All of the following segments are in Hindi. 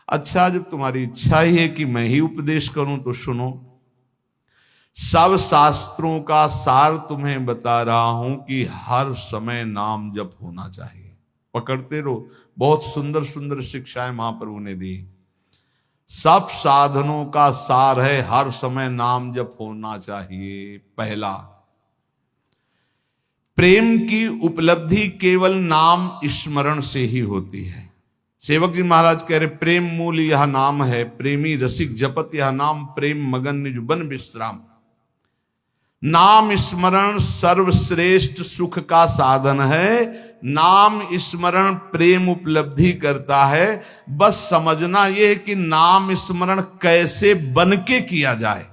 अच्छा, जब तुम्हारी इच्छा ही है कि मैं ही उपदेश करूं तो सुनो। सब शास्त्रों का सार तुम्हें बता रहा हूं कि हर समय नाम जप होना चाहिए। पकड़ते रहो, बहुत सुंदर सुंदर शिक्षाएं महाप्रभु ने दी। सब साधनों का सार है हर समय नाम जप होना चाहिए। पहला, प्रेम की उपलब्धि केवल नाम स्मरण से ही होती है। सेवक जी महाराज कह रहे, प्रेम मूल यह नाम है, प्रेमी रसिक जपत यह नाम, प्रेम मगन निज बन विश्राम। नाम स्मरण सर्वश्रेष्ठ सुख का साधन है। नाम स्मरण प्रेम उपलब्धि करता है। बस समझना यह है कि नाम स्मरण कैसे बन के किया जाए।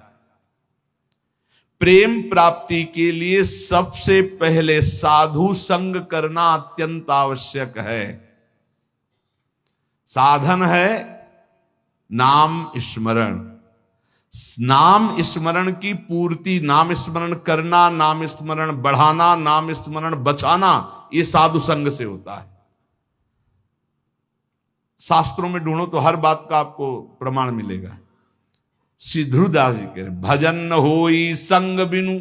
प्रेम प्राप्ति के लिए सबसे पहले साधु संग करना अत्यंत आवश्यक है। साधन है नाम स्मरण। नाम स्मरण की पूर्ति, नाम स्मरण करना, नाम स्मरण बढ़ाना, नाम स्मरण बचाना, ये साधु संग से होता है। शास्त्रों में ढूंढो तो हर बात का आपको प्रमाण मिलेगा। श्री ध्रुवदास जी कह रहे, भजन न होई संग बिनु,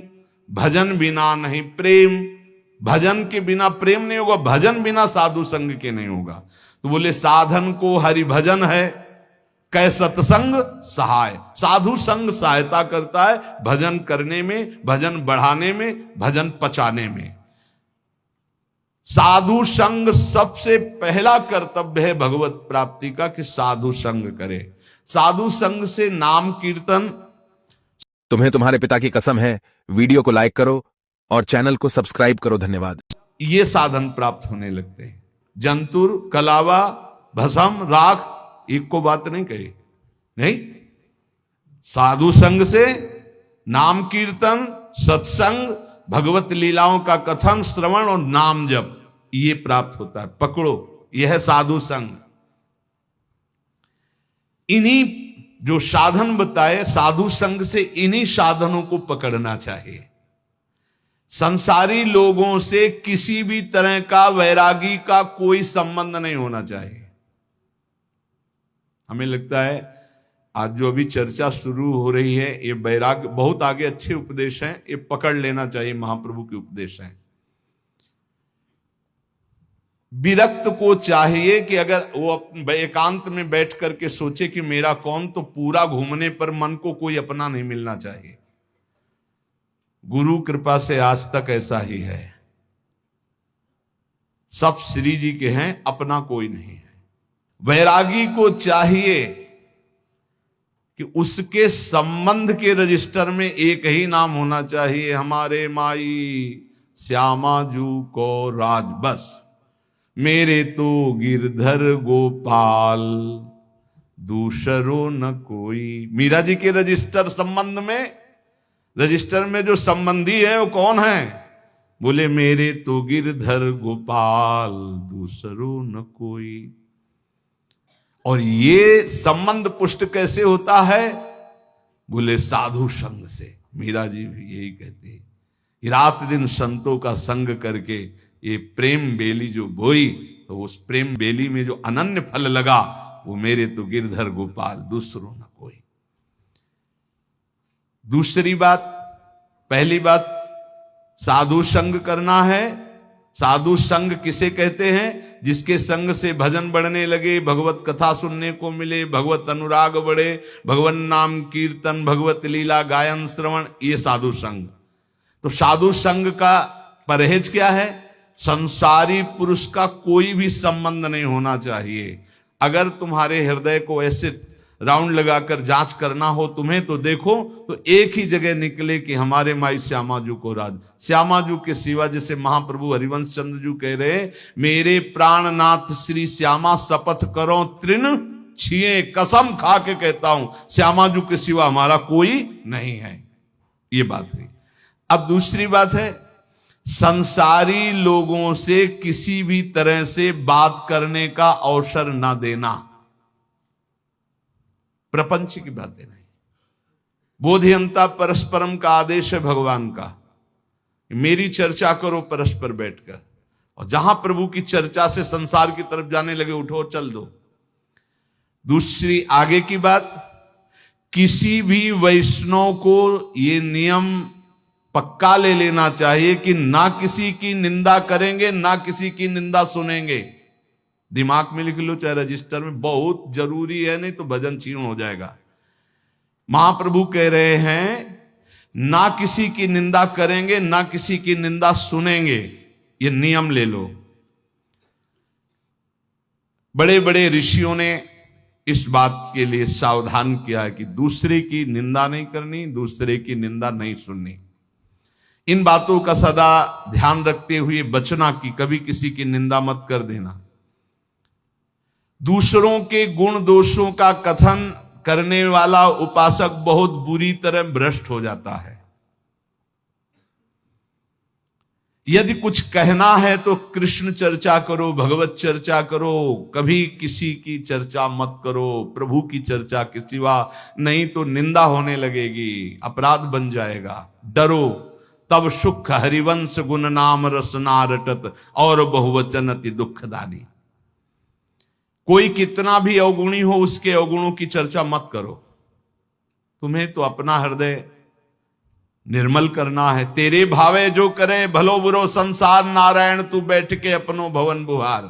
भजन बिना नहीं प्रेम। भजन के बिना प्रेम नहीं होगा, भजन बिना साधु संग के नहीं होगा। तो बोले साधन को हरि भजन है, कै सत्संग सहाय। साधु संग सहायता करता है भजन करने में, भजन बढ़ाने में, भजन पचाने में। साधु संग सबसे पहला कर्तव्य है भगवत प्राप्ति का, कि साधु संग करे। साधु संग से नाम कीर्तन। तुम्हें तुम्हारे पिता की कसम है, वीडियो को लाइक करो और चैनल को सब्सक्राइब करो। धन्यवाद। ये साधन प्राप्त होने लगते हैं। जंतुर, कलावा, भस्म, राख, एक को बात नहीं कही, नहीं। साधु संग से नाम कीर्तन, सत्संग, भगवत लीलाओं का कथन, श्रवण और नाम जप, ये प्राप्त होता है। पकड़ो, यह है साधु संग। इन्हीं जो साधन बताए साधु संग से, इन्हीं साधनों को पकड़ना चाहिए। संसारी लोगों से किसी भी तरह का वैरागी का कोई संबंध नहीं होना चाहिए। हमें लगता है आज जो अभी चर्चा शुरू हो रही है, ये वैराग्य बहुत आगे अच्छे उपदेश हैं, ये पकड़ लेना चाहिए, महाप्रभु के उपदेश हैं। विरक्त को चाहिए कि अगर वो एकांत में बैठ करके सोचे कि मेरा कौन, तो पूरा घूमने पर मन को कोई अपना नहीं मिलना चाहिए। गुरु कृपा से आज तक ऐसा ही है। सब श्री जी के हैं, अपना कोई नहीं है। वैरागी को चाहिए कि उसके संबंध के रजिस्टर में एक ही नाम होना चाहिए, हमारे माई श्यामा जू को राज, बस मेरे तो गिरधर गोपाल, दूसरो न कोई। मीरा जी के रजिस्टर संबंध में, रजिस्टर में जो संबंधी है वो कौन है? बोले मेरे तो गिरधर गोपाल, दूसरो न कोई। और ये संबंध पुष्ट कैसे होता है? बोले साधु संग से। मीरा जी भी यही कहते हैं, रात दिन संतों का संग करके ये प्रेम बेली जो बोई, तो उस प्रेम बेली में जो अनन्य फल लगा, वो मेरे तो गिरधर गोपाल, दूसरों न कोई। दूसरी बात, पहली बात साधु संग करना है। साधु संग किसे कहते हैं? जिसके संग से भजन बढ़ने लगे, भगवत कथा सुनने को मिले, भगवत अनुराग बढ़े, भगवान नाम कीर्तन, भगवत लीला गायन श्रवण, ये साधु संग। तो साधु संग का परहेज क्या है? संसारी पुरुष का कोई भी संबंध नहीं होना चाहिए। अगर तुम्हारे हृदय को ऐसे राउंड लगाकर जांच करना हो तुम्हें, तो देखो तो एक ही जगह निकले कि हमारे माई श्यामाजू को राज। श्यामाजू के सिवा, जैसे महाप्रभु हरिवंश चंद्र जू कह रहे, मेरे प्राणनाथ श्री श्यामा शपथ करो तृण छिए, कसम खा के कहता हूं श्यामाजू के सिवा हमारा कोई नहीं है। ये बात हुई। अब दूसरी बात है, संसारी लोगों से किसी भी तरह से बात करने का अवसर ना देना। प्रपंच की बातें नहीं। बोधियंता परस्परम का आदेश है भगवान का, मेरी चर्चा करो परस्पर बैठकर, और जहां प्रभु की चर्चा से संसार की तरफ जाने लगे, उठो चल दो। दूसरी आगे की बात, किसी भी वैष्णव को ये नियम पक्का ले लेना चाहिए कि ना किसी की निंदा करेंगे, ना किसी की निंदा सुनेंगे। दिमाग में लिख लो चाहे रजिस्टर में, बहुत जरूरी है, नहीं तो भजन छीण हो जाएगा। महाप्रभु कह रहे हैं ना किसी की निंदा करेंगे, ना किसी की निंदा सुनेंगे, ये नियम ले लो। बड़े बड़े ऋषियों ने इस बात के लिए सावधान किया है कि दूसरे की निंदा नहीं करनी, दूसरे की निंदा नहीं सुननी। इन बातों का सदा ध्यान रखते हुए बचना कि कभी किसी की निंदा मत कर देना। दूसरों के गुण दोषों का कथन करने वाला उपासक बहुत बुरी तरह भ्रष्ट हो जाता है। यदि कुछ कहना है तो कृष्ण चर्चा करो, भगवत चर्चा करो, कभी किसी की चर्चा मत करो, प्रभु की चर्चा के सिवा, नहीं तो निंदा होने लगेगी, अपराध बन जाएगा। डरो तब सुख हरिवंश गुण नाम रसना रटत और बहुवचन अति दुखदानी। कोई कितना भी अवगुणी हो उसके अवगुणों की चर्चा मत करो। तुम्हें तो अपना हृदय निर्मल करना है। तेरे भावे जो करे भलो बुरो संसार, नारायण तू बैठ के अपनो भवन बुहार।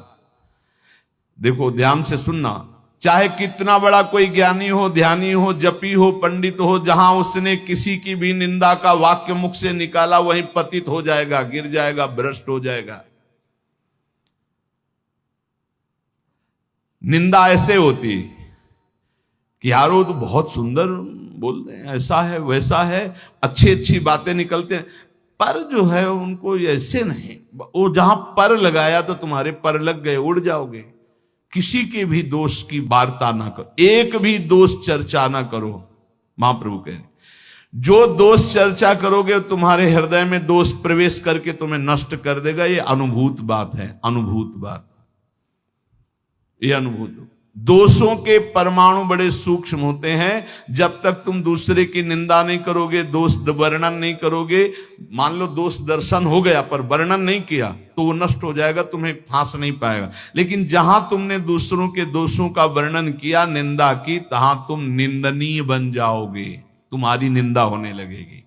देखो ध्यान से सुनना, चाहे कितना बड़ा कोई ज्ञानी हो, ध्यानी हो, जपी हो, पंडित हो, जहां उसने किसी की भी निंदा का वाक्य मुख से निकाला वहीं पतित हो जाएगा, गिर जाएगा, भ्रष्ट हो जाएगा। निंदा ऐसे होती कि यार वो तो बहुत सुंदर बोलते हैं, ऐसा है वैसा है, अच्छी अच्छी बातें निकलते हैं, पर जो है उनको ऐसे नहीं। वो जहां पर लगाया तो तुम्हारे पर लग गए, उड़ जाओगे। किसी के भी दोष की वार्ता ना करो, एक भी दोष चर्चा ना करो। महाप्रभु कह रहे जो दोष चर्चा करोगे तुम्हारे हृदय में दोष प्रवेश करके तुम्हें नष्ट कर देगा। ये अनुभूत बात है, अनुभूत बात, ये अनुभूत। दोषों के परमाणु बड़े सूक्ष्म होते हैं। जब तक तुम दूसरे की निंदा नहीं करोगे, दोष वर्णन नहीं करोगे, मान लो दोष दर्शन हो गया पर वर्णन नहीं किया तो वो नष्ट हो जाएगा, तुम्हें फांस नहीं पाएगा। लेकिन जहां तुमने दूसरों के दोषों का वर्णन किया, निंदा की, तहां तुम निंदनीय बन जाओगे, तुम्हारी निंदा होने लगेगी।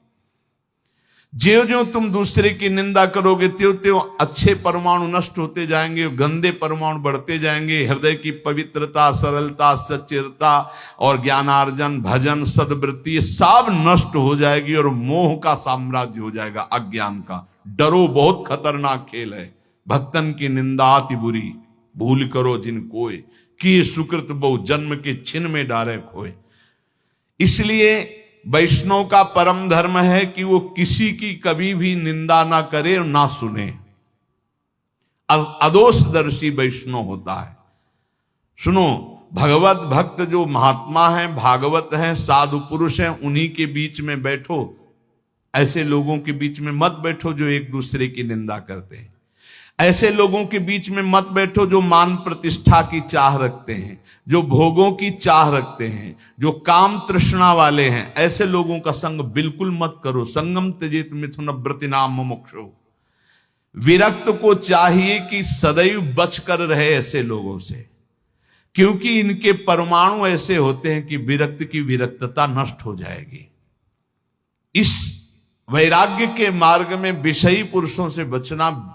ज्यों ज्यों तुम दूसरे की निंदा करोगे त्यों त्यों अच्छे परमाणु नष्ट होते जाएंगे, गंदे परमाणु बढ़ते जाएंगे। हृदय की पवित्रता, सरलता, सच्चिरता और ज्ञानार्जन, भजन, सद्वृत्ति सब नष्ट हो जाएगी और मोह का साम्राज्य हो जाएगा, अज्ञान का। डरो, बहुत खतरनाक खेल है। भक्तन की निंदा अति बुरी, भूल करो जिन कोय, कि सुकृत बहु जन्म के छिन में डारे खोए। इसलिए वैष्णव का परम धर्म है कि वो किसी की कभी भी निंदा ना करे और ना सुने। अदोषदर्शी वैष्णव होता है। सुनो, भगवत भक्त जो महात्मा हैं, भागवत हैं, साधु पुरुष हैं, उन्हीं के बीच में बैठो। ऐसे लोगों के बीच में मत बैठो जो एक दूसरे की निंदा करते हैं। ऐसे लोगों के बीच में मत बैठो जो मान प्रतिष्ठा की चाह रखते हैं, जो भोगों की चाह रखते हैं, जो काम तृष्णा वाले हैं। ऐसे लोगों का संग बिल्कुल मत करो। संगम त्यजेत मिथुन व्रतिनाम मुमुक्षु। विरक्त को चाहिए कि सदैव बचकर रहे ऐसे लोगों से, क्योंकि इनके परमाणु ऐसे होते हैं कि विरक्त की विरक्तता नष्ट हो जाएगी। इस वैराग्य के मार्ग में विषयी पुरुषों से बचना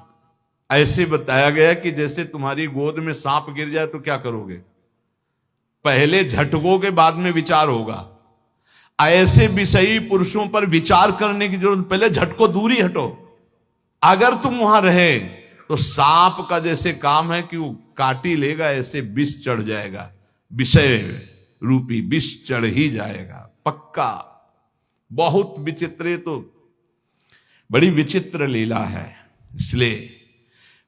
ऐसे बताया गया कि जैसे तुम्हारी गोद में सांप गिर जाए तो क्या करोगे? पहले झटकोगे, बाद में विचार होगा। ऐसे विषयी पुरुषों पर विचार करने की जरूरत, पहले झटको, दूरी हटो। अगर तुम वहां रहे तो सांप का जैसे काम है कि वो काटी लेगा, ऐसे विष चढ़ जाएगा, विषय रूपी विष चढ़ ही जाएगा पक्का। बहुत विचित्र, तो बड़ी विचित्र लीला है। इसलिए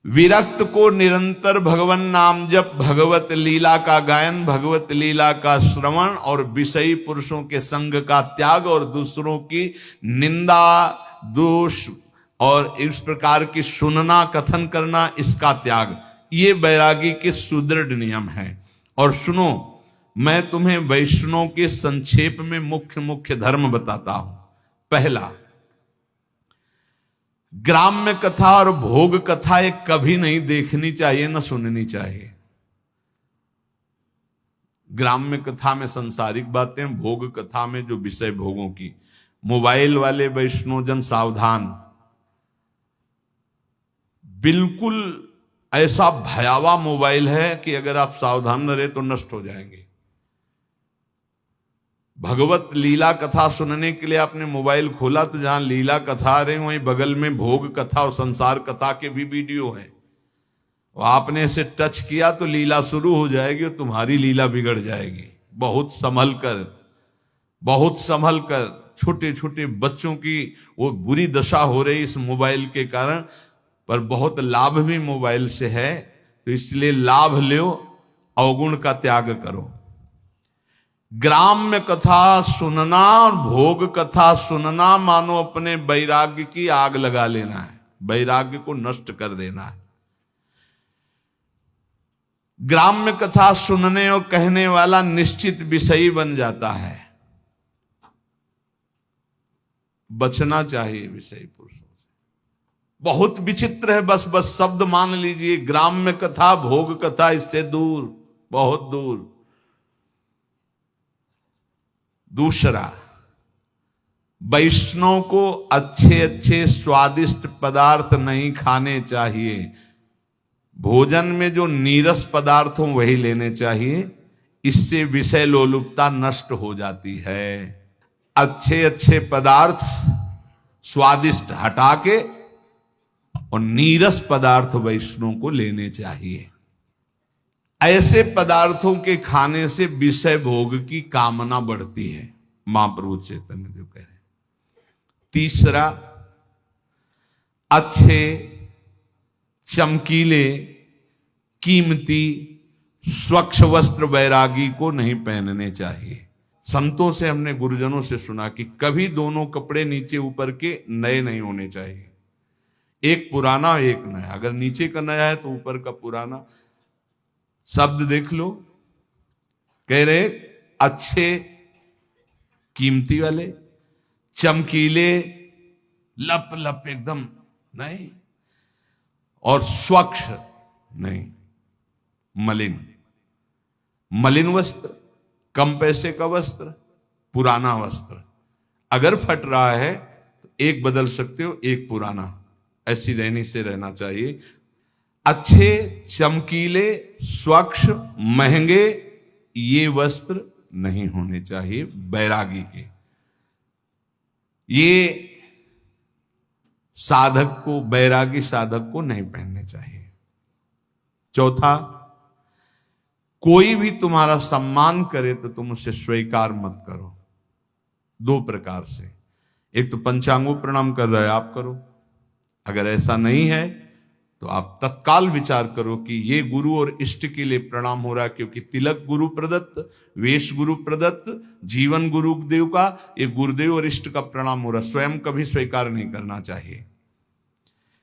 विरक्त को निरंतर भगवान नाम जप, भगवत लीला का गायन, भगवत लीला का श्रवण और विषयी पुरुषों के संग का त्याग और दूसरों की निंदा, दोष और इस प्रकार की सुनना, कथन करना, इसका त्याग, ये बैरागी के सुदृढ़ नियम है। और सुनो, मैं तुम्हें वैष्णव के संक्षेप में मुख्य मुख्य धर्म बताता हूं। पहला, ग्राम्य कथा और भोग कथा एक कभी नहीं देखनी चाहिए, न सुननी चाहिए। ग्राम्य कथा में सांसारिक बातें, भोग कथा में जो विषय भोगों की। मोबाइल वाले वैष्णवजन सावधान, बिल्कुल ऐसा भयावह मोबाइल है कि अगर आप सावधान न रहे तो नष्ट हो जाएंगे। भगवत लीला कथा सुनने के लिए आपने मोबाइल खोला तो जहां लीला कथा आ रही वहीं बगल में भोग कथा और संसार कथा के भी वीडियो है। आपने इसे टच किया तो लीला शुरू हो जाएगी और तुम्हारी लीला बिगड़ जाएगी। बहुत संभल कर, बहुत संभल कर। छोटे छोटे बच्चों की वो बुरी दशा हो रही इस मोबाइल के कारण, पर बहुत लाभ भी मोबाइल से है, तो इसलिए लाभ लो, अवगुण का त्याग करो। ग्राम्य कथा सुनना और भोग कथा सुनना मानो अपने वैराग्य की आग लगा लेना है, वैराग्य को नष्ट कर देना है। ग्राम्य कथा सुनने और कहने वाला निश्चित विषयी बन जाता है। बचना चाहिए विषयी पुरुषों से। बहुत विचित्र है, बस बस शब्द मान लीजिए, ग्राम्य कथा भोग कथा इससे दूर, बहुत दूर। दूसरा, वैष्णव को अच्छे अच्छे स्वादिष्ट पदार्थ नहीं खाने चाहिए। भोजन में जो नीरस पदार्थ हो वही लेने चाहिए, इससे विषय लोलुपता नष्ट हो जाती है। अच्छे अच्छे पदार्थ स्वादिष्ट हटा के और नीरस पदार्थ वैष्णव को लेने चाहिए। ऐसे पदार्थों के खाने से विषय भोग की कामना बढ़ती है, महाप्रभु चैतन्य जो कह रहे हैं। तीसरा, अच्छे चमकीले कीमती स्वच्छ वस्त्र वैरागी को नहीं पहनने चाहिए। संतों से हमने गुरुजनों से सुना कि कभी दोनों कपड़े नीचे ऊपर के नए नहीं होने चाहिए, एक पुराना एक नया। अगर नीचे का नया है तो ऊपर का पुराना। शब्द देख लो, कह रहे अच्छे कीमती वाले, चमकीले, लप लप एकदम नहीं, और स्वच्छ नहीं, मलिन। मलिन वस्त्र, कम पैसे का वस्त्र, पुराना वस्त्र। अगर फट रहा है तो एक बदल सकते हो, एक पुराना। ऐसी रहनी से रहना चाहिए। अच्छे चमकीले स्वच्छ महंगे ये वस्त्र नहीं होने चाहिए बैरागी के। ये साधक को, बैरागी साधक को नहीं पहनने चाहिए। चौथा, कोई भी तुम्हारा सम्मान करे तो तुम उसे स्वीकार मत करो। दो प्रकार से, एक तो पंचांगों प्रणाम कर रहे आप करो, अगर ऐसा नहीं है तो आप तत्काल विचार करो कि ये गुरु और इष्ट के लिए प्रणाम हो रहा है, क्योंकि तिलक गुरु प्रदत्त, वेश गुरु प्रदत्त, जीवन गुरुदेव का, ये गुरुदेव और इष्ट का प्रणाम हो रहा है। स्वयं कभी स्वीकार नहीं करना चाहिए,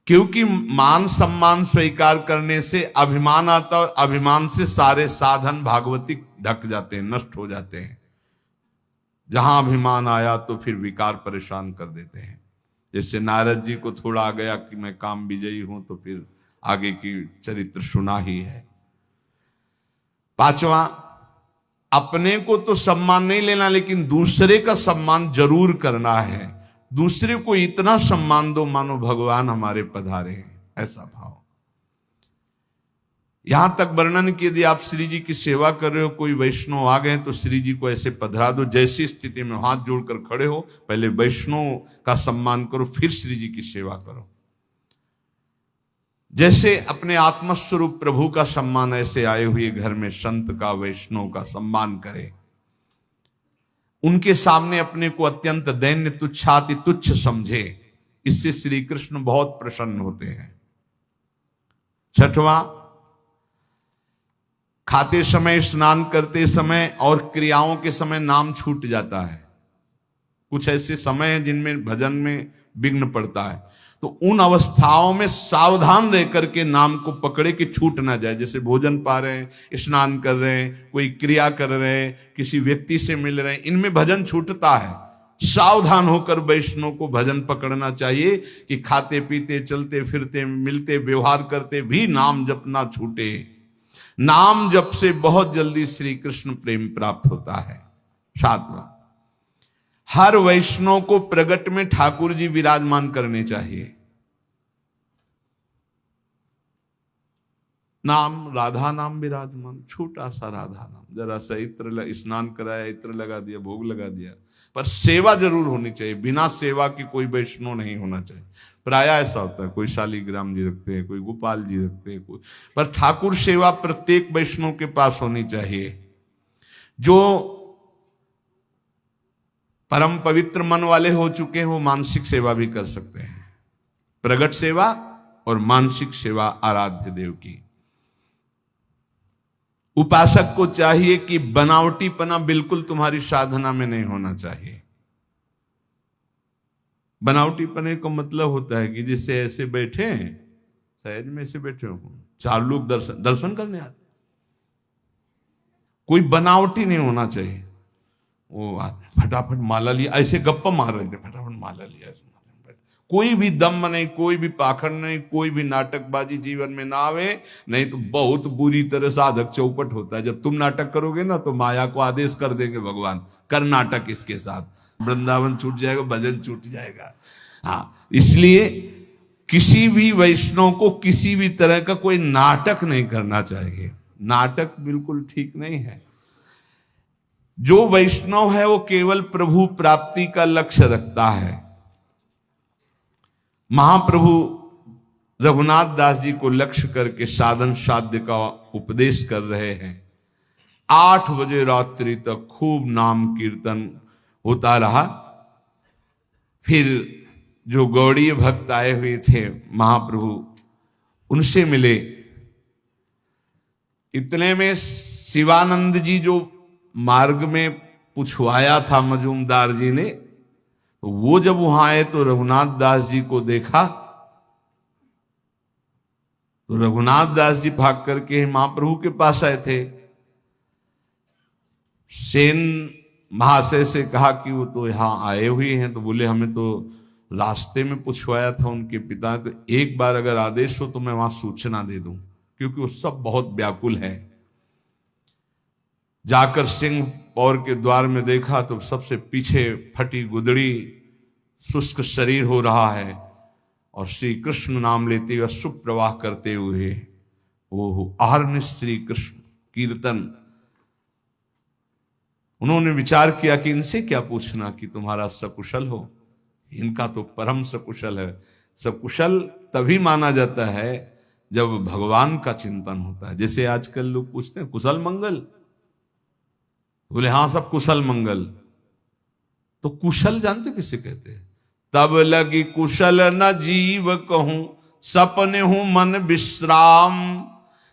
क्योंकि मान सम्मान स्वीकार करने से अभिमान आता है, और अभिमान से सारे साधन भागवतिक ढक जाते हैं, नष्ट हो जाते हैं। जहां अभिमान आया तो फिर विकार परेशान कर देते हैं। जैसे नारद जी को थोड़ा आ गया कि मैं काम विजयी हूं, तो फिर आगे की चरित्र सुना ही है। पांचवा, अपने को तो सम्मान नहीं लेना, लेकिन दूसरे का सम्मान जरूर करना है। दूसरे को इतना सम्मान दो मानो भगवान हमारे पधारे हैं, ऐसा भाव। यहां तक वर्णन कि यदि आप श्री जी की सेवा कर रहे हो, कोई वैष्णव आ गए तो श्री जी को ऐसे पधरा दो, जैसी स्थिति में हाथ जोड़कर खड़े हो, पहले वैष्णव का सम्मान करो, फिर श्री जी की सेवा करो। जैसे अपने आत्मस्वरूप प्रभु का सम्मान, ऐसे आए हुए घर में संत का, वैष्णव का सम्मान करे। उनके सामने अपने को अत्यंत दैन्य तुच्छाति तुच्छ समझे, इससे श्री कृष्ण बहुत प्रसन्न होते हैं। छठवां, खाते समय, स्नान करते समय और क्रियाओं के समय नाम छूट जाता है। कुछ ऐसे समय हैं जिनमें भजन में विघ्न पड़ता है, तो उन अवस्थाओं में सावधान रह करके नाम को पकड़े कि छूट ना जाए। जैसे भोजन पा रहे हैं, स्नान कर रहे हैं, कोई क्रिया कर रहे हैं, किसी व्यक्ति से मिल रहे हैं, इनमें भजन छूटता है। सावधान होकर वैष्णव को भजन पकड़ना चाहिए कि खाते पीते, चलते फिरते, मिलते, व्यवहार करते भी नाम जप ना छूटे। नाम जप से बहुत जल्दी श्री कृष्ण प्रेम प्राप्त होता है। 7वां, हर वैष्णव को प्रगट में ठाकुर जी विराजमान करने चाहिए। नाम, राधा नाम विराजमान, छोटा सा राधा नाम, जरा सा इत्र, स्नान कराया, इत्र लगा दिया, भोग लगा दिया, पर सेवा जरूर होनी चाहिए। बिना सेवा के कोई वैष्णव नहीं होना चाहिए। प्राय ऐसा होता है, कोई शालीग्राम जी रखते हैं, कोई गोपाल जी रखते हैं, कोई, पर ठाकुर सेवा प्रत्येक वैष्णव के पास होनी चाहिए। जो परम पवित्र मन वाले हो चुके हैं वो मानसिक सेवा भी कर सकते हैं, प्रगट सेवा और मानसिक सेवा आराध्य देव की। उपासक को चाहिए कि बनावटीपना बिल्कुल तुम्हारी साधना में नहीं होना चाहिए। बनावटीपने का मतलब होता है कि जैसे ऐसे बैठे हैं, सहज में ऐसे बैठे हो, 4 लोग दर्शन करने आते, कोई बनावटी नहीं होना चाहिए। वो फटाफट माला लिया, ऐसे गप्पा मार रहे थे, फटाफट माला लिया, कोई भी दम नहीं, कोई भी पाखंड नहीं, कोई भी नाटकबाजी जीवन में ना आवे, नहीं तो बहुत बुरी तरह साधक चौपट होता है। जब तुम नाटक करोगे ना तो माया को आदेश कर देंगे भगवान, कर नाटक इसके साथ, वृंदावन छूट जाएगा, भजन छूट जाएगा। हाँ, इसलिए किसी भी वैष्णव को किसी भी तरह का कोई नाटक नहीं करना चाहिए। नाटक बिल्कुल ठीक नहीं है। जो वैष्णव है वो केवल प्रभु प्राप्ति का लक्ष्य रखता है। महाप्रभु रघुनाथ दास जी को लक्ष्य करके साधन साध्य का उपदेश कर रहे हैं। 8 बजे रात्रि तक खूब नाम कीर्तन होता रहा। फिर जो गौड़ीय भक्त आए हुए थे महाप्रभु, उनसे मिले। इतने में शिवानंद जी जो मार्ग में पूछवाया था मजूमदार जी ने, तो वो जब वहां आए तो रघुनाथ दास जी को देखा, तो रघुनाथ दास जी भाग करके महाप्रभु के पास आए थे। सेन महाशय से कहा कि वो तो यहां आए हुए हैं, तो बोले हमें तो रास्ते में पूछवाया था उनके पिता, तो एक बार अगर आदेश हो तो मैं वहां सूचना दे दूं, क्योंकि वो सब बहुत व्याकुल है। जाकर सिंह पौर के द्वार में देखा तो सबसे पीछे फटी गुदड़ी, शुष्क शरीर हो रहा है, और श्री कृष्ण नाम लेते हुए सुप्रवाह करते हुए वो आहर्निश श्री कृष्ण कीर्तन। उन्होंने विचार किया कि इनसे क्या पूछना कि तुम्हारा सकुशल हो, इनका तो परम सकुशल है। सकुशल तभी माना जाता है जब भगवान का चिंतन होता है। जैसे आजकल लोग पूछते हैं कुशल मंगल, बोले हाँ सब कुशल मंगल, तो कुशल जानते किसे कहते हैं? तब लगी कुशल न जीव कहूं, सपने हूं मन विश्राम,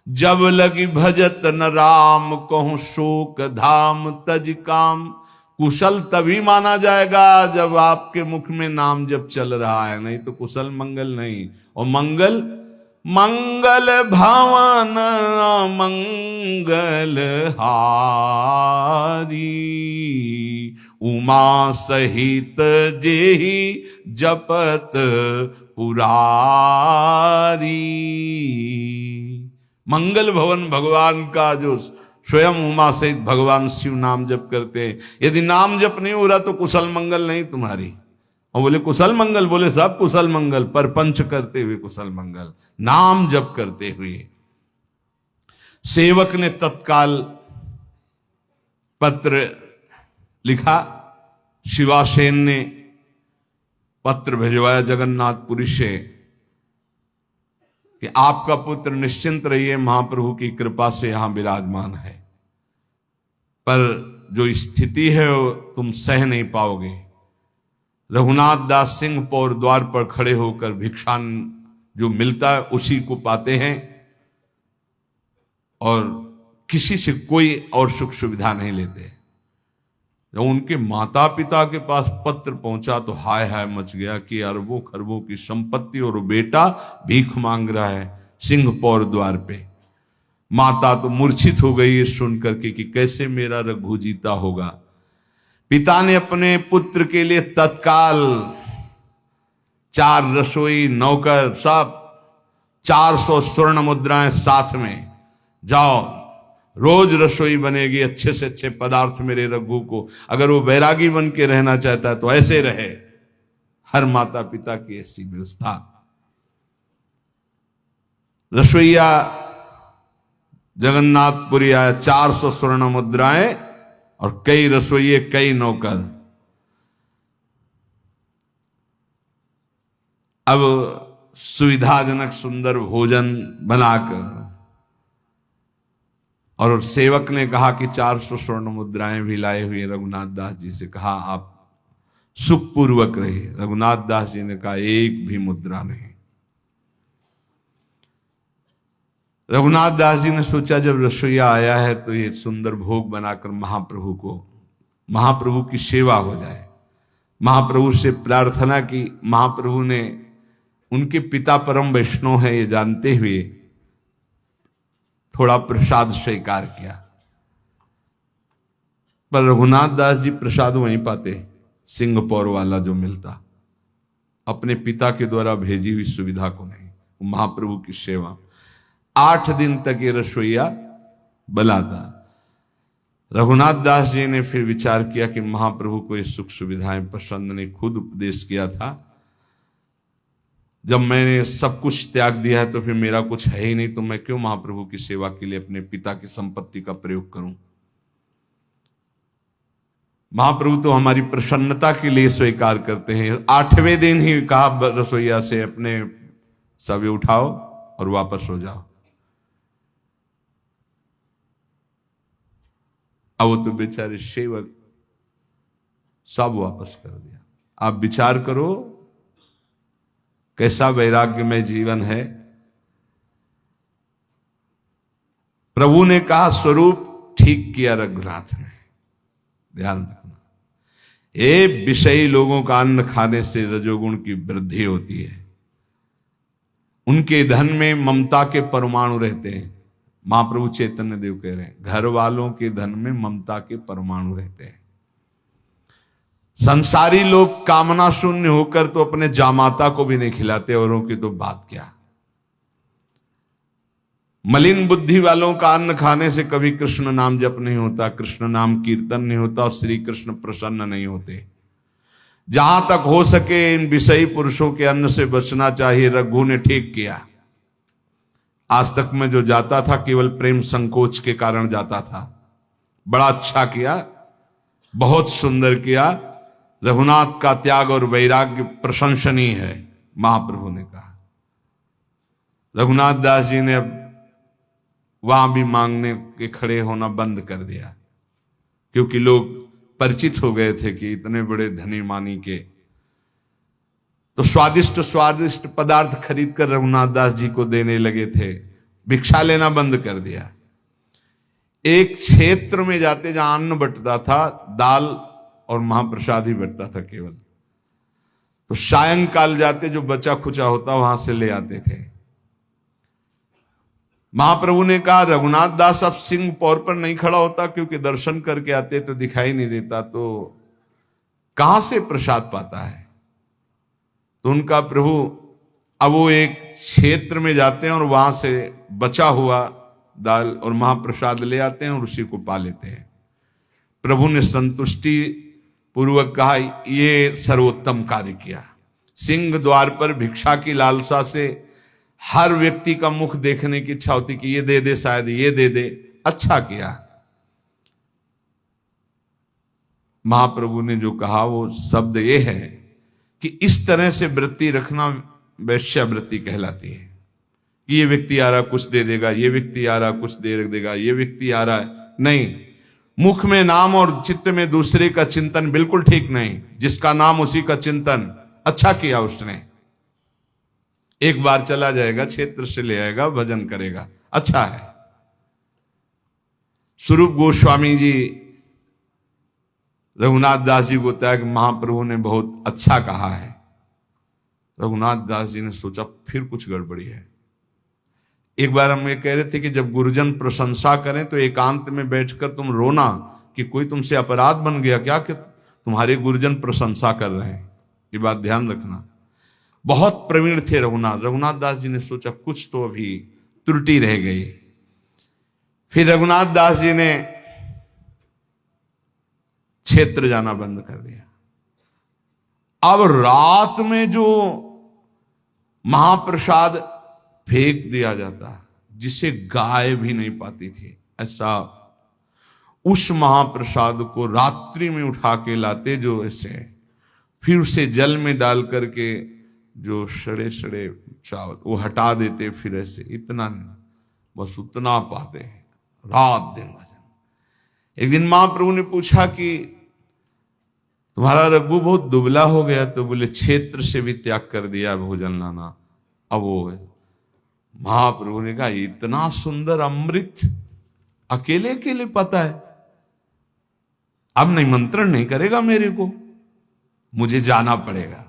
जब लगी भजत न राम कहूं, शोक धाम तज काम। कुशल तभी माना जाएगा जब आपके मुख में नाम जब चल रहा है, नहीं तो कुशल मंगल नहीं। और मंगल, मंगल भवन मंगल हारी, उमा सहित जेहि जपत पुरारी। मंगल भवन भगवान का जो स्वयं उमा सहित भगवान शिव नाम जप करते हैं। यदि नाम जप नहीं हो रहा तो कुशल मंगल नहीं तुम्हारी। और बोले कुशल मंगल, बोले सब कुशल मंगल, पर पंच करते हुए कुशल मंगल, नाम जप करते हुए। सेवक ने तत्काल पत्र लिखा, शिवासेन ने पत्र भिजवाया जगन्नाथपुरी से कि आपका पुत्र निश्चिंत रहिए, महाप्रभु की कृपा से यहां विराजमान है, पर जो स्थिति है वो तुम सह नहीं पाओगे। रघुनाथ दास सिंह पौर द्वार पर खड़े होकर भिक्षान जो मिलता है उसी को पाते हैं, और किसी से कोई और सुख सुविधा नहीं लेते। जब उनके माता पिता के पास पत्र पहुंचा तो हाय हाय मच गया कि अरबों खरबों की संपत्ति और बेटा भीख मांग रहा है सिंह पौर द्वार पे। माता तो मूर्छित हो गई है सुन करके कि कैसे मेरा रघु जीता होगा। पिता ने अपने पुत्र के लिए तत्काल 4 रसोई, नौकर, सब 400 स्वर्ण मुद्राएं साथ में, जाओ रोज रसोई बनेगी, अच्छे से अच्छे पदार्थ मेरे रघु को। अगर वो बैरागी बन के रहना चाहता है तो ऐसे रहे। हर माता पिता की ऐसी व्यवस्था। रसोईया जगन्नाथपुरी आया, 400 स्वर्ण मुद्राएं और कई रसोइये, कई नौकर। अब सुविधाजनक सुंदर भोजन बनाकर, और सेवक ने कहा कि 400 स्वर्ण मुद्राएं भी लाए हुए रघुनाथ दास जी से कहा आप सुखपूर्वक रहिए। रघुनाथ दास जी ने कहा एक भी मुद्रा नहीं। रघुनाथ दास जी ने सोचा जब रसोईया आया है तो ये सुंदर भोग बनाकर महाप्रभु की सेवा हो जाए। महाप्रभु से प्रार्थना की। महाप्रभु ने उनके पिता परम वैष्णव है ये जानते हुए थोड़ा प्रसाद स्वीकार किया। पर रघुनाथ दास जी प्रसाद वहीं पाते, सिंहपौर वाला जो मिलता, अपने पिता के द्वारा भेजी हुई सुविधा को नहीं। महाप्रभु की सेवा 8 दिन तक ये रसोईया बनाता। रघुनाथ दास जी ने फिर विचार किया कि महाप्रभु को ये सुख सुविधाएं पसंद नहीं। खुद उपदेश किया था, जब मैंने सब कुछ त्याग दिया है तो फिर मेरा कुछ है ही नहीं, तो मैं क्यों महाप्रभु की सेवा के लिए अपने पिता की संपत्ति का प्रयोग करूं। महाप्रभु तो हमारी प्रसन्नता के लिए स्वीकार करते हैं। 8वें दिन ही कहा रसोईया से अपने सभी उठाओ और वापस हो जाओ। अब वो तो बेचारे सेवक सब वापस कर दिया। आप विचार करो कैसा वैराग्यमय जीवन है। प्रभु ने कहा स्वरूप ठीक किया रघुनाथ ने। ध्यान रखना, ये विषयी लोगों का अन्न खाने से रजोगुण की वृद्धि होती है। उनके धन में ममता के परमाणु रहते हैं। महाप्रभु चैतन्य देव कह रहे हैं घर वालों के धन में ममता के परमाणु रहते हैं। संसारी लोग कामना शून्य होकर तो अपने जामाता को भी नहीं खिलाते, औरों की तो बात क्या। मलिन बुद्धि वालों का अन्न खाने से कभी कृष्ण नाम जप नहीं होता, कृष्ण नाम कीर्तन नहीं होता और श्री कृष्ण प्रसन्न नहीं होते। जहां तक हो सके इन विषयी पुरुषों के अन्न से बचना चाहिए। रघु ने ठीक किया। आज तक में जो जाता था केवल प्रेम संकोच के कारण जाता था। बड़ा अच्छा किया, बहुत सुंदर किया। रघुनाथ का त्याग और वैराग्य प्रशंसनीय है, महाप्रभु ने कहा। रघुनाथ दास जी ने अब वहां भी मांगने के खड़े होना बंद कर दिया, क्योंकि लोग परिचित हो गए थे कि इतने बड़े धनी मानी के तो स्वादिष्ट स्वादिष्ट पदार्थ खरीद कर रघुनाथ दास जी को देने लगे थे। भिक्षा लेना बंद कर दिया। एक क्षेत्र में जाते जहां अन्न बंटता था, दाल और महाप्रसाद ही बंटता था केवल, तो सायंकाल जाते जो बचा खुचा होता वहां से ले आते थे। महाप्रभु ने कहा रघुनाथ दास अब सिंह पौर पर नहीं खड़ा होता, क्योंकि दर्शन करके आते तो दिखाई नहीं देता, तो कहां से प्रसाद पाता है। तो उनका प्रभु अब वो एक क्षेत्र में जाते हैं और वहां से बचा हुआ दाल और महाप्रसाद ले आते हैं और उसी को पा लेते हैं। प्रभु ने संतुष्टि पूर्वक कहा ये सर्वोत्तम कार्य किया। सिंह द्वार पर भिक्षा की लालसा से हर व्यक्ति का मुख देखने की इच्छा होती कि ये दे दे, शायद ये दे दे। अच्छा किया। महाप्रभु ने जो कहा वो शब्द ये है कि इस तरह से वृत्ति रखना वैश्यावृत्ति कहलाती है कि ये व्यक्ति आ रहा कुछ दे देगा, ये व्यक्ति आ रहा कुछ दे देगा, ये व्यक्ति आ रहा है। नहीं, मुख में नाम और चित्त में दूसरे का चिंतन बिल्कुल ठीक नहीं। जिसका नाम उसी का चिंतन। अच्छा किया उसने। एक बार चला जाएगा, क्षेत्र से ले आएगा, भजन करेगा, अच्छा है। स्वरूप गोस्वामी जी रघुनाथ दास जी को बताया कि महाप्रभु ने बहुत अच्छा कहा है। रघुनाथ दास जी ने सोचा फिर कुछ गड़बड़ी है। एक बार हम ये कह रहे थे कि जब गुरुजन प्रशंसा करें तो एकांत में बैठकर तुम रोना कि कोई तुमसे अपराध बन गया क्या कि तुम्हारे गुरुजन प्रशंसा कर रहे हैं। ये बात ध्यान रखना। बहुत प्रवीण थे रघुनाथ दास जी ने सोचा कुछ तो अभी त्रुटि रह गई। फिर रघुनाथ दास जी ने क्षेत्र जाना बंद कर दिया। अब रात में जो महाप्रसाद फेंक दिया जाता, जिसे गाय भी नहीं पाती थी, ऐसा उस महाप्रसाद को रात्रि में उठा के लाते जो ऐसे, फिर उसे जल में डाल करके जो सड़े सड़े चावल वो हटा देते, फिर ऐसे इतना बस उतना पाते हैं रात दिन भजन। एक दिन महाप्रभु ने पूछा कि तुम्हारा रघु बहुत दुबला हो गया, तो बोले क्षेत्र से भी त्याग कर दिया भोजन लाना। अब वो है महाप्रभु ने कहा इतना सुंदर अमृत अकेले अकेले पता है, अब निमंत्रण नहीं करेगा मेरे को, मुझे जाना पड़ेगा।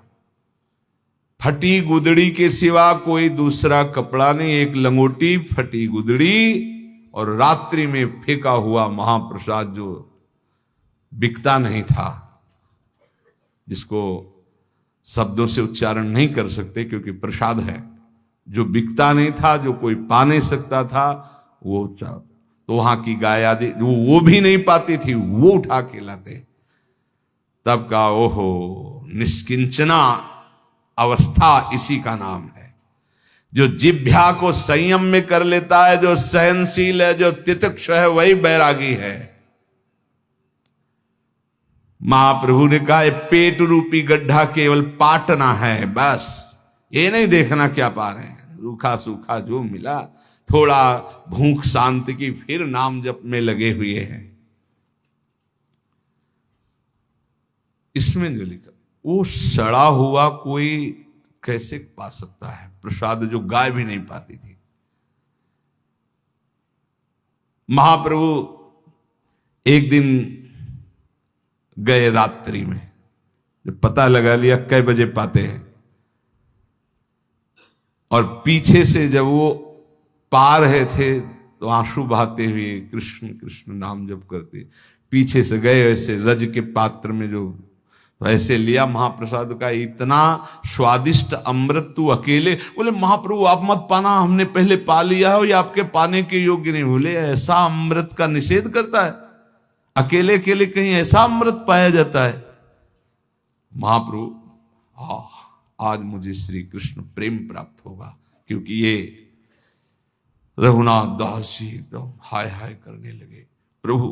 फटी गुदड़ी के सिवा कोई दूसरा कपड़ा नहीं, एक लंगोटी, फटी गुदड़ी और रात्रि में फेंका हुआ महाप्रसाद जो बिकता नहीं था, जिसको शब्दों से उच्चारण नहीं कर सकते क्योंकि प्रसाद है, जो बिकता नहीं था, जो कोई पा नहीं सकता था, वो तो वहां की गाय आदि वो भी नहीं पाती थी, वो उठा के लाते। तब का ओहो निष्किंचना अवस्था इसी का नाम है। जो जिह्वा को संयम में कर लेता है, जो सहनशील है, जो तितिक्ष है, वही बैरागी है। महाप्रभु ने कहा पेट रूपी गड्ढा केवल पाटना है, बस ये नहीं देखना क्या पा रहे हैं, रूखा सूखा जो मिला, थोड़ा भूख शांति की, फिर नाम जप में लगे हुए हैं। इसमें जो लिखा वो सड़ा हुआ कोई कैसे पा सकता है प्रसाद, जो गाय भी नहीं पाती थी। महाप्रभु एक दिन गए रात्रि में, जब पता लगा लिया कै बजे पाते हैं, और पीछे से जब वो पा रहे थे तो आंसू बहाते हुए कृष्ण कृष्ण नाम जप करते पीछे से गए, ऐसे रज के पात्र में जो ऐसे लिया महाप्रसाद का, इतना स्वादिष्ट अमृत तू अकेले। बोले महाप्रभु आप मत पाना, हमने पहले पा लिया है, ये आपके पाने के योग्य नहीं। बोले ऐसा अमृत का निषेध करता है, अकेले अकेले कहीं ऐसा अमृत पाया जाता है। महाप्रभु आज मुझे श्री कृष्ण प्रेम प्राप्त होगा, क्योंकि ये रघुनाथ दास जी एकदम हाय हाय करने लगे। प्रभु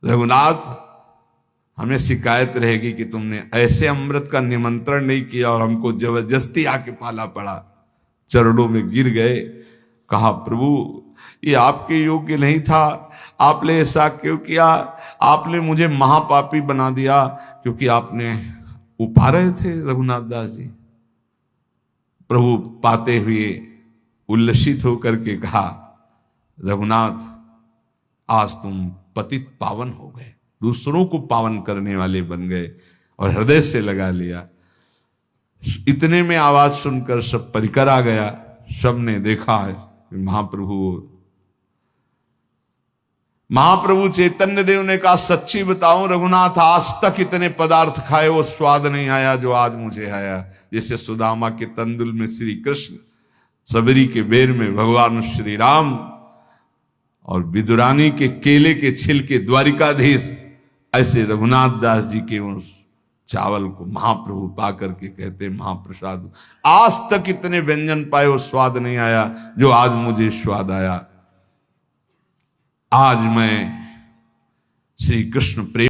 रघुनाथ, हमें शिकायत रहेगी कि तुमने ऐसे अमृत का निमंत्रण नहीं किया और हमको जबरदस्ती आके पाला पड़ा। चरणों में गिर गए, कहा प्रभु ये आपके योग्य नहीं था, आपने ऐसा क्यों किया, आपने मुझे महापापी बना दिया, क्योंकि आपने उपा रहे थे रघुनाथ दास जी। प्रभु पाते हुए उल्लसित होकर के कहा रघुनाथ आज तुम पतित पावन हो गए, दूसरों को पावन करने वाले बन गए, और हृदय से लगा लिया। इतने में आवाज सुनकर सब परिकर आ गया, सबने देखा महाप्रभु चैतन्य देव ने कहा सच्ची बताऊं रघुनाथ, आज तक इतने पदार्थ खाए वो स्वाद नहीं आया जो आज मुझे आया। जैसे सुदामा के तंदुल में श्री कृष्ण, सबरी के बेर में भगवान श्री राम, और विदुरानी के केले के छिलके द्वारिकाधीश, ऐसे रघुनाथ दास जी के उस चावल को महाप्रभु पा करके कहते महाप्रसाद, आज तक इतने व्यंजन पाए वो स्वाद नहीं आया जो आज मुझे स्वाद आया। आज मैं श्री कृष्ण प्रेम